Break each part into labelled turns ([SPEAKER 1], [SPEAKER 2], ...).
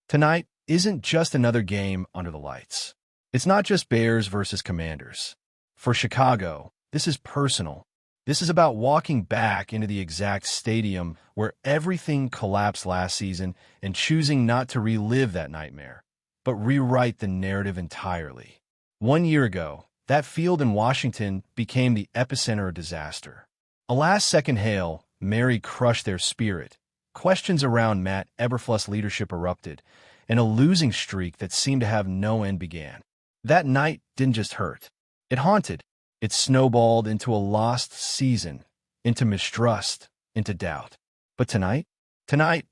[SPEAKER 1] Tonight isn't just another game under the lights. It's not just Bears versus Commanders. For Chicago, this is personal. This is about walking back into the exact stadium where everything collapsed last season and choosing not to relive that nightmare, but rewrite the narrative entirely. 1 year ago, that field in Washington became the epicenter of disaster. A last-second Hail Mary crushed their spirit. Questions around Matt Eberflus' leadership erupted, and a losing streak that seemed to have no end began. That night didn't just hurt. It haunted. It snowballed into a lost season, into mistrust, into doubt. But tonight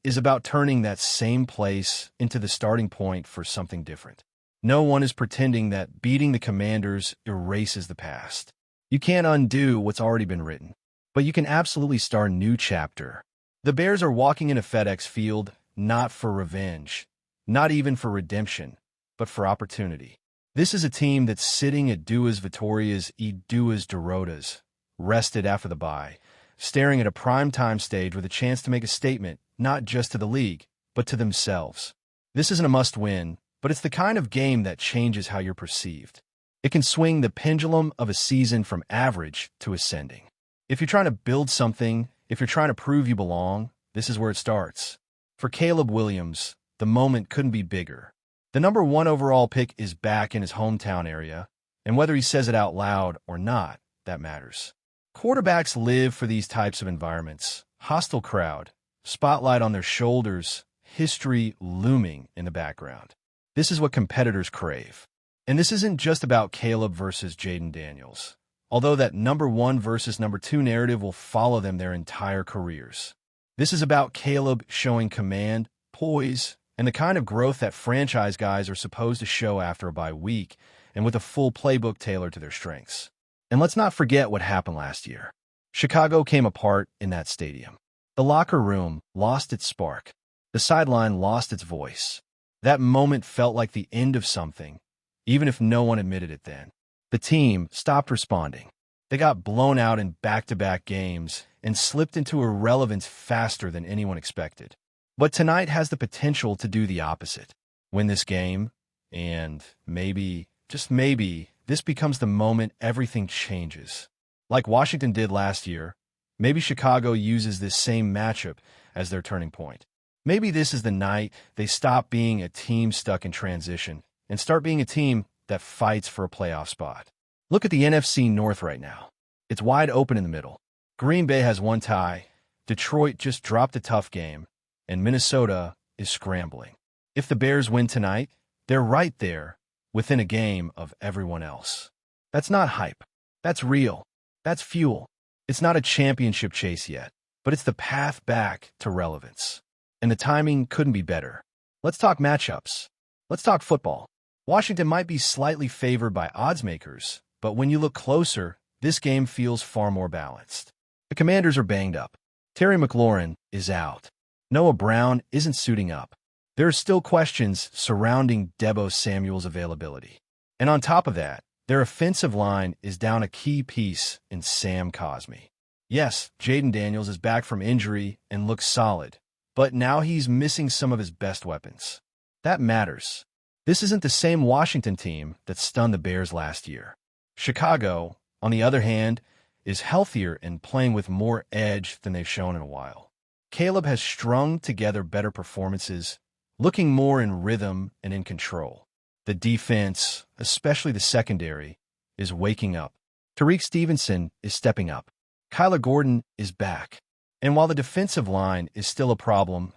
[SPEAKER 1] is about turning that same place into the starting point for something different. No one is pretending that beating the Commanders erases the past. You can't undo what's already been written, but you can absolutely start a new chapter. The Bears are walking into FedEx Field not for revenge, not even for redemption, but for opportunity. This is a team that's sitting at duas Vitorias e duas Derrotas, rested after the bye, staring at a primetime stage with a chance to make a statement, not just to the league, but to themselves. This isn't a must-win, but it's the kind of game that changes how you're perceived. It can swing the pendulum of a season from average to ascending. If you're trying to build something, if you're trying to prove you belong, this is where it starts. For Caleb Williams, the moment couldn't be bigger. The #1 overall pick is back in his hometown area, and whether he says it out loud or not, that matters. Quarterbacks live for these types of environments. Hostile crowd, spotlight on their shoulders, history looming in the background. This is what competitors crave. And this isn't just about Caleb versus Jaden Daniels, although that #1 versus #2 narrative will follow them their entire careers. This is about Caleb showing command, poise, and the kind of growth that franchise guys are supposed to show after a bye week and with a full playbook tailored to their strengths. And let's not forget what happened last year. Chicago came apart in that stadium. The locker room lost its spark. The sideline lost its voice. That moment felt like the end of something, even if no one admitted it then. The team stopped responding. They got blown out in back-to-back games and slipped into irrelevance faster than anyone expected. But tonight has the potential to do the opposite. Win this game, and maybe, just maybe, this becomes the moment everything changes. Like Washington did last year, maybe Chicago uses this same matchup as their turning point. Maybe this is the night they stop being a team stuck in transition and start being a team that fights for a playoff spot. Look at the NFC North right now. It's wide open in the middle. Green Bay has one tie, Detroit just dropped a tough game, and Minnesota is scrambling. If the Bears win tonight, they're right there, within a game of everyone else. That's not hype. That's real. That's fuel. It's not a championship chase yet, but it's the path back to relevance. And the timing couldn't be better. Let's talk matchups. Let's talk football. Washington might be slightly favored by odds makers, but when you look closer, this game feels far more balanced. The Commanders are banged up. Terry McLaurin is out. Noah Brown isn't suiting up. There are still questions surrounding Deebo Samuel's availability. And on top of that, their offensive line is down a key piece in Sam Cosmi. Yes, Jaden Daniels is back from injury and looks solid, but now he's missing some of his best weapons. That matters. This isn't the same Washington team that stunned the Bears last year. Chicago, on the other hand, is healthier and playing with more edge than they've shown in a while. Caleb has strung together better performances, looking more in rhythm and in control. The defense, especially the secondary, is waking up. Tariq Stevenson is stepping up. Kyler Gordon is back. And while the defensive line is still a problem,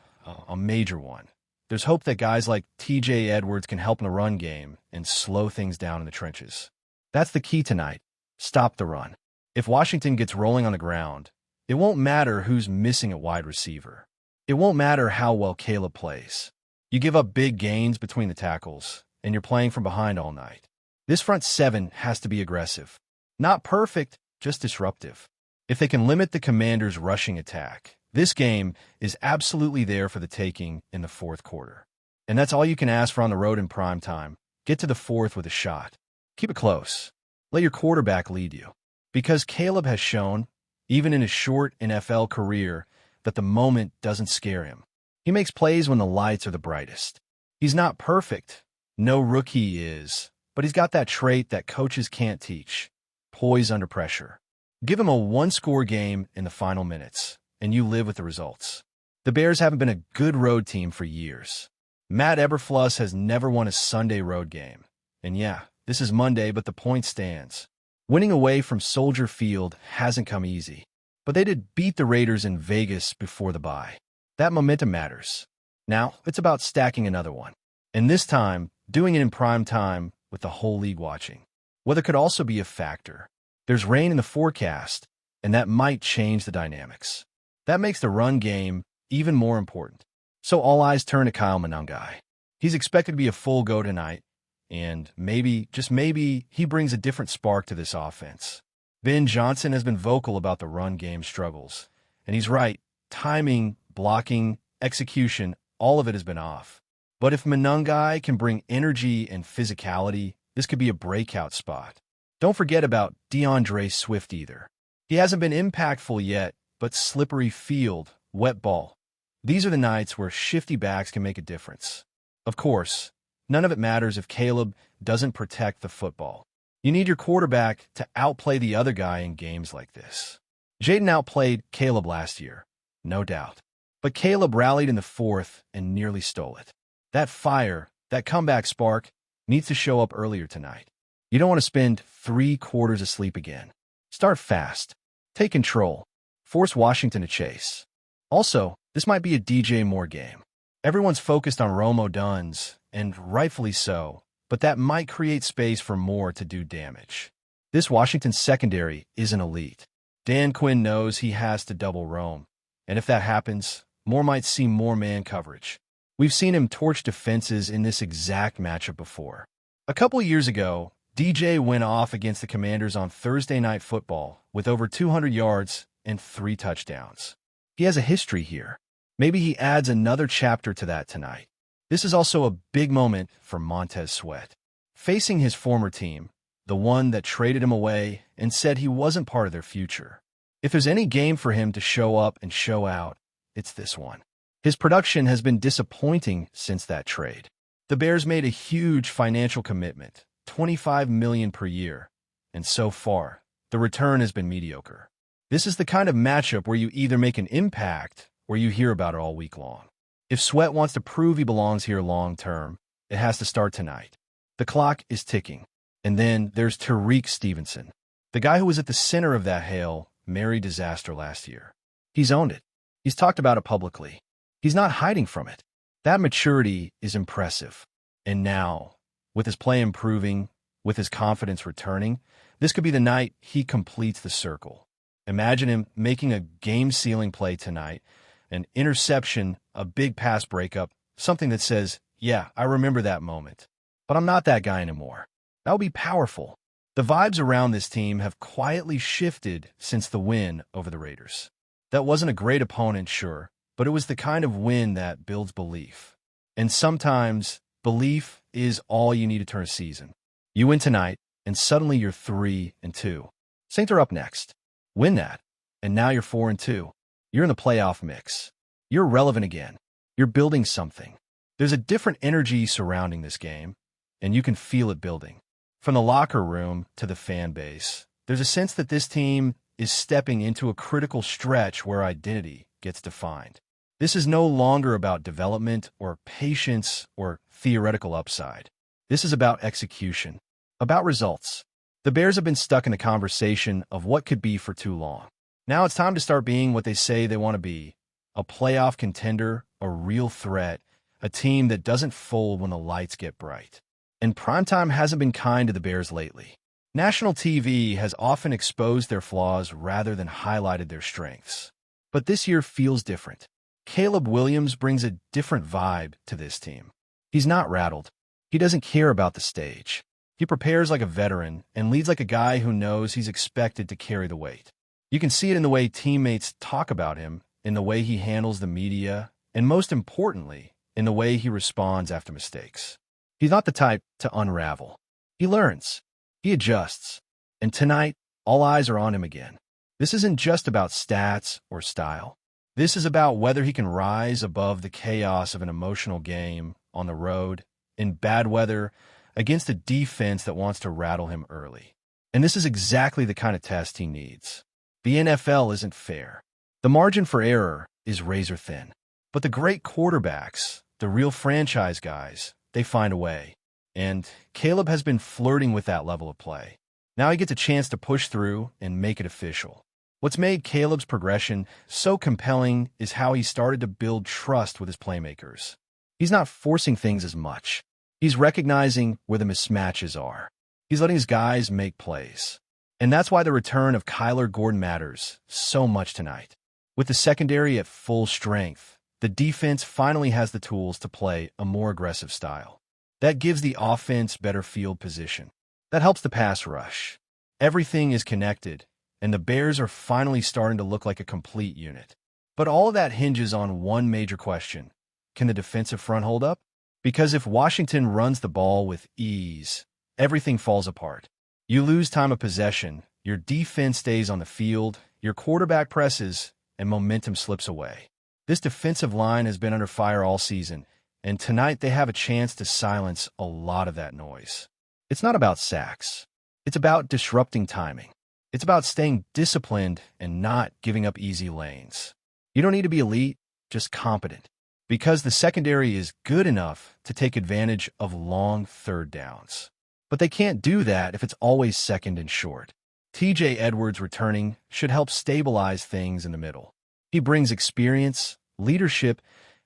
[SPEAKER 1] a major one, there's hope that guys like TJ Edwards can help in the run game and slow things down in the trenches. That's the key tonight. Stop the run. If Washington gets rolling on the ground, it won't matter who's missing at wide receiver. It won't matter how well Caleb plays. You give up big gains between the tackles, and you're playing from behind all night. This front seven has to be aggressive. Not perfect, just disruptive. If they can limit the Commanders' rushing attack, this game is absolutely there for the taking in the fourth quarter. And that's all you can ask for on the road in prime time. Get to the fourth with a shot. Keep it close. Let your quarterback lead you. Because Caleb has shown, even in his short NFL career, that the moment doesn't scare him. He makes plays when the lights are the brightest. He's not perfect. No rookie is. But he's got that trait that coaches can't teach: poise under pressure. Give him a one-score game in the final minutes, and you live with the results. The Bears haven't been a good road team for years. Matt Eberflus has never won a Sunday road game. And yeah, this is Monday, but the point stands. Winning away from Soldier Field hasn't come easy. But they did beat the Raiders in Vegas before the bye. That momentum matters. Now, it's about stacking another one. And this time, doing it in prime time with the whole league watching. Weather could also be a factor. There's rain in the forecast, and that might change the dynamics. That makes the run game even more important. So all eyes turn to Kyle Monangai. He's expected to be a full go tonight, and maybe, just maybe, he brings a different spark to this offense. Ben Johnson has been vocal about the run game struggles, and he's right. Timing, blocking, execution, all of it has been off. But if Monangai can bring energy and physicality, this could be a breakout spot. Don't forget about DeAndre Swift either. He hasn't been impactful yet, but slippery field, wet ball. These are the nights where shifty backs can make a difference. Of course, none of it matters if Caleb doesn't protect the football. You need your quarterback to outplay the other guy in games like this. Jaden outplayed Caleb last year, no doubt. But Caleb rallied in the fourth and nearly stole it. That fire, that comeback spark, needs to show up earlier tonight. You don't want to spend 3 quarters asleep again. Start fast. Take control. Force Washington to chase. Also, this might be a DJ Moore game. Everyone's focused on Rome Odunze, and rightfully so, but that might create space for Moore to do damage. This Washington secondary isn't elite. Dan Quinn knows he has to double Rome, and if that happens, Moore might see more man coverage. We've seen him torch defenses in this exact matchup before. A couple years ago, DJ went off against the Commanders on Thursday Night Football with over 200 yards and 3 touchdowns. He has a history here. Maybe he adds another chapter to that tonight. This is also a big moment for Montez Sweat. Facing his former team, the one that traded him away and said he wasn't part of their future. If there's any game for him to show up and show out, it's this one. His production has been disappointing since that trade. The Bears made a huge financial commitment, $25 million per year, and so far, the return has been mediocre. This is the kind of matchup where you either make an impact or you hear about it all week long. If Sweat wants to prove he belongs here long term, it has to start tonight. The clock is ticking. And then there's Tariq Stevenson, the guy who was at the center of that Hail Mary disaster last year. He's owned it. He's talked about it publicly. He's not hiding from it. That maturity is impressive. And now, with his play improving, with his confidence returning, this could be the night he completes the circle. Imagine him making a game-sealing play tonight, an interception, a big pass breakup, something that says, yeah, I remember that moment. But I'm not that guy anymore. That would be powerful. The vibes around this team have quietly shifted since the win over the Raiders. That wasn't a great opponent, sure, but it was the kind of win that builds belief. And sometimes, belief is all you need to turn a season. You win tonight, and suddenly you're 3-2. Saints are up next. Win that, and now you're 4-2. You're in the playoff mix. You're relevant again. You're building something. There's a different energy surrounding this game, and you can feel it building. From the locker room to the fan base, there's a sense that this team is stepping into a critical stretch where identity gets defined. This is no longer about development or patience or theoretical upside. This is about execution, about results. The Bears have been stuck in the conversation of what could be for too long. Now it's time to start being what they say they want to be, a playoff contender, a real threat, a team that doesn't fold when the lights get bright. And primetime hasn't been kind to the Bears lately. National TV has often exposed their flaws rather than highlighted their strengths. But this year feels different. Caleb Williams brings a different vibe to this team. He's not rattled. He doesn't care about the stage. He prepares like a veteran and leads like a guy who knows he's expected to carry the weight. You can see it in the way teammates talk about him, in the way he handles the media, and most importantly, in the way he responds after mistakes. He's not the type to unravel. He learns. He adjusts. And tonight, all eyes are on him again. This isn't just about stats or style. This is about whether he can rise above the chaos of an emotional game on the road, in bad weather, against a defense that wants to rattle him early. And this is exactly the kind of test he needs. The NFL isn't fair. The margin for error is razor thin. But the great quarterbacks, the real franchise guys, they find a way. And Caleb has been flirting with that level of play. Now he gets a chance to push through and make it official. What's made Caleb's progression so compelling is how he started to build trust with his playmakers. He's not forcing things as much. He's recognizing where the mismatches are. He's letting his guys make plays. And that's why the return of Kyler Gordon matters so much tonight. With the secondary at full strength, the defense finally has the tools to play a more aggressive style. That gives the offense better field position. That helps the pass rush. Everything is connected, and the Bears are finally starting to look like a complete unit. But all of that hinges on one major question. Can the defensive front hold up? Because if Washington runs the ball with ease, everything falls apart. You lose time of possession, your defense stays on the field, your quarterback presses, and momentum slips away. This defensive line has been under fire all season, and tonight they have a chance to silence a lot of that noise. It's not about sacks. It's about disrupting timing. It's about staying disciplined and not giving up easy lanes. You don't need to be elite, just competent, because the secondary is good enough to take advantage of long third downs. But they can't do that if it's always second and short. TJ Edwards returning should help stabilize things in the middle. He brings experience, leadership,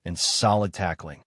[SPEAKER 1] and solid tackling.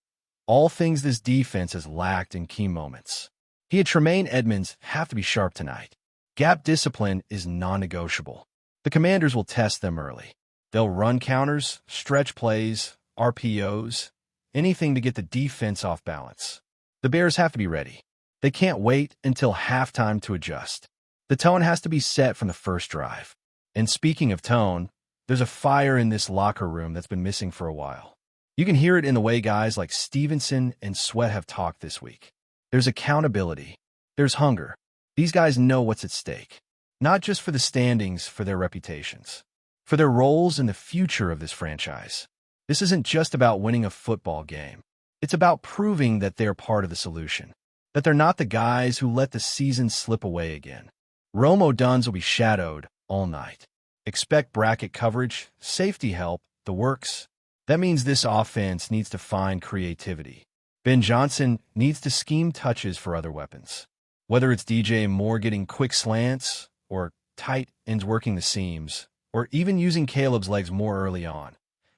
[SPEAKER 1] All things this defense has lacked in key moments. He and Tremaine Edmonds have to be sharp tonight. Gap discipline is non-negotiable. The Commanders will test them early. They'll run counters, stretch plays, RPOs, anything to get the defense off balance. The Bears have to be ready. They can't wait until halftime to adjust. The tone has to be set from the first drive. And speaking of tone, there's a fire in this locker room that's been missing for a while. You can hear it in the way guys like Stevenson and Sweat have talked this week. There's accountability. There's hunger. These guys know what's at stake. Not just for the standings, for their reputations. For their roles in the future of this franchise. This isn't just about winning a football game. It's about proving that they're part of the solution. That they're not the guys who let the season slip away again. Rome Oduns will be shadowed all night. Expect bracket coverage, safety help, the works. That means this offense needs to find creativity. Ben Johnson needs to scheme touches for other weapons. Whether it's DJ Moore getting quick slants, or tight ends working the seams, or even using Caleb's legs more early on.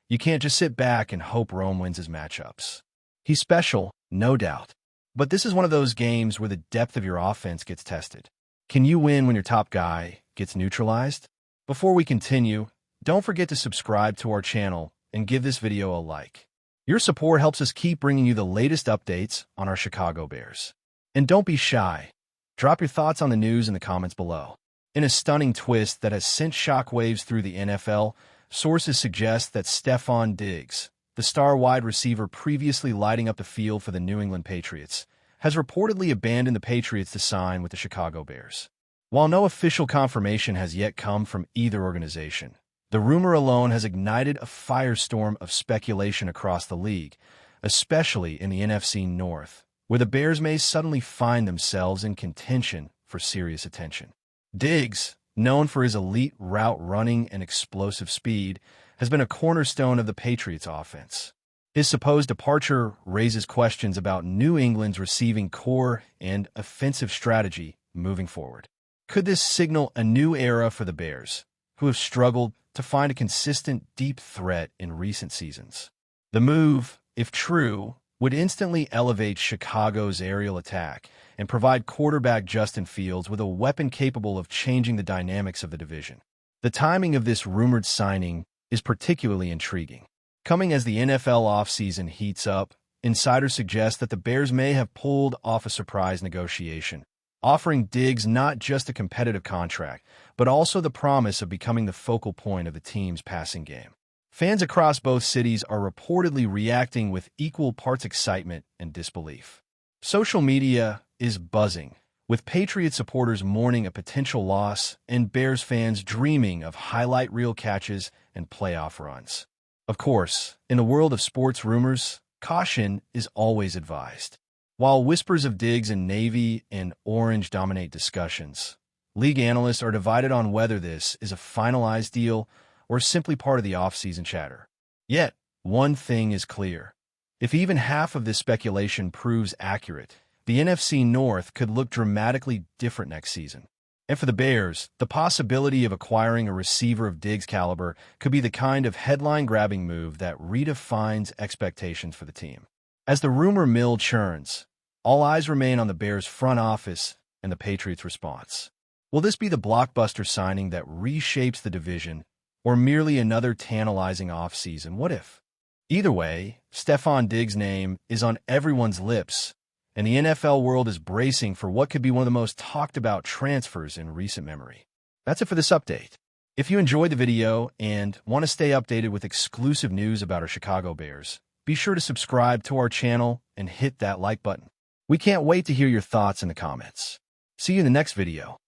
[SPEAKER 1] You can't just sit back and hope Rome wins his matchups. He's special, no doubt. But this is one of those games where the depth of your offense gets tested. Can you win when your top guy gets neutralized? Before we continue, don't forget to subscribe to our channel and give this video a like. Your support helps us keep bringing you the latest updates on our Chicago Bears. And don't be shy. Drop your thoughts on the news in the comments below. In a stunning twist that has sent shockwaves through the NFL, sources suggest that Stefon Diggs, the star wide receiver previously lighting up the field for the New England Patriots, has reportedly abandoned the Patriots to sign with the Chicago Bears. While no official confirmation has yet come from either organization, the rumor alone has ignited a firestorm of speculation across the league, especially in the NFC North, where the Bears may suddenly find themselves in contention for serious attention. Diggs, known for his elite route running and explosive speed, has been a cornerstone of the Patriots' offense. His supposed departure raises questions about New England's receiving core and offensive strategy moving forward. Could this signal a new era for the Bears, who have struggled to find a consistent, deep threat in recent seasons? The move, if true, would instantly elevate Chicago's aerial attack and provide quarterback Justin Fields with a weapon capable of changing the dynamics of the division. The timing of this rumored signing is particularly intriguing. Coming as the NFL offseason heats up, insiders suggest that the Bears may have pulled off a surprise negotiation, offering Diggs not just a competitive contract, but also the promise of becoming the focal point of the team's passing game. Fans across both cities are reportedly reacting with equal parts excitement and disbelief. Social media is buzzing, with Patriots supporters mourning a potential loss and Bears fans dreaming of highlight reel catches and playoff runs. Of course, in the world of sports rumors, caution is always advised. While whispers of Diggs in navy and orange dominate discussions, league analysts are divided on whether this is a finalized deal or simply part of the offseason chatter. Yet, one thing is clear. If even half of this speculation proves accurate, the NFC North could look dramatically different next season. And for the Bears, the possibility of acquiring a receiver of Diggs' caliber could be the kind of headline-grabbing move that redefines expectations for the team. As the rumor mill churns, all eyes remain on the Bears' front office and the Patriots' response. Will this be the blockbuster signing that reshapes the division, or merely another tantalizing offseason? What if? Either way, Stefon Diggs' name is on everyone's lips, and the NFL world is bracing for what could be one of the most talked-about transfers in recent memory. That's it for this update. If you enjoyed the video and want to stay updated with exclusive news about our Chicago Bears, be sure to subscribe to our channel and hit that like button. We can't wait to hear your thoughts in the comments. See you in the next video.